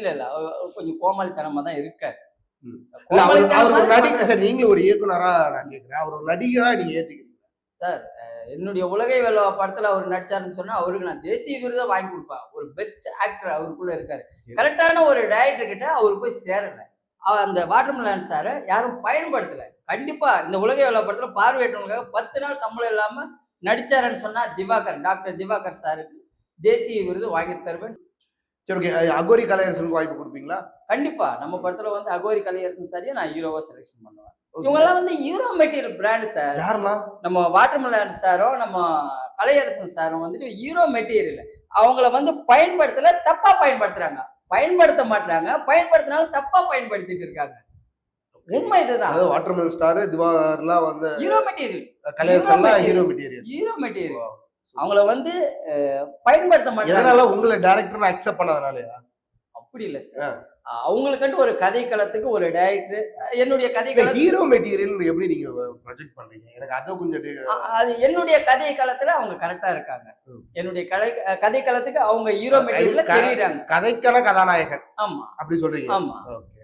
இல்ல இல்ல கொஞ்சம் கோமாளித்தனமா தான் இருக்காரு. இல்ல அவர் கோமாளித்தனமா ஒரு நடிகர் சார். நீங்களும் ஒரு இயக்குனரா நான் கேட்கிறேன். அவர் ஒரு நடிகரா நீங்க ஏத்துக்கிறீங்க? சார் என்னுடைய உலகை வெல்லுவா படத்துல அவர் நடிச்சாருன்னு சொன்னா அவருக்கு நான் தேசிய விருதை வாங்கி கொடுப்பேன். ஒரு பெஸ்ட் ஆக்டர் அவருக்குள்ள இருக்காரு. கரெக்டான ஒரு டைரக்டர் கிட்ட அவரு போய் சேரல. அந்த வாட்டர்மெலன் சார யாரும் பயன்படுத்தல. கண்டிப்பா இந்த உலகை வெல்லுவா படத்துல பார்வையற்றவங்களுக்காக 10 நாள் சம்பளம் இல்லாம நடிச்சாருன்னு சொன்னா டாக்டர் திவாகர் சாருக்கு தேசிய விருது வாங்கி தருவேன். சரி, ஓகே. அகோரி கலையரசனுக்கு வாய்ப்பு குடுப்பீங்களா? கண்டிப்பா. நம்ம படத்துல வந்து அகோரி கலையரசன் சாரையும் நான் ஹீரோவா செலக்ஷன் பண்ணுவேன். இவங்கலாம் வந்து ஹீரோ மெட்டீரியல் பிராண்ட் சார். யாரெல்லாம்? நம்ம வாட்டர்மெலன் சாரும், நம்ம கலையரசன் சாரும் வந்துட்டு ஹீரோ மெட்டீரியல். அவங்கள வந்து பயன்படுத்தல, தப்பா பயன்படுத்துறாங்க. பயன்படுத்த மாட்றாங்க. பயன்படுத்தினாலும் தப்பா பயன்படுத்திட்டு இருக்காங்க. உண்மை இதுதான். அதாவது வாட்டர்மெலன் ஸ்டார் திவாகர்லாம் வந்து ஹீரோ மெட்டீரியல். கலையரசன்லாம் ஹீரோ மெட்டீரியல். Hero material. அவங்கள வந்து பயன்படுத்த மாட்டாங்க. எதனால உங்கள டைரக்டர்னு அக்செப்ட் பண்ணாதனாலயா? அப்படி இல்ல சார். அவங்களுக்குன்ட்டு ஒரு கதை களத்துக்கு ஒரு டைரக்டர் என்னுடைய கதை களம் ஹீரோ மெட்டீரியல் எப்படி நீங்க ப்ரொஜெக்ட் பண்றீங்க? எனக்கு அத கொஞ்சம் அது என்னுடைய கதை களத்துல அவங்க கரெக்டா இருக்காங்க. என்னுடைய கதை களத்துக்கு அவங்க ஹீரோ மெட்டீரியல்ல தெரியுறாங்க. கதைக்கான கதாநாயகன். ஆமா. அப்படி சொல்றீங்க. ஆமா. ஓகே.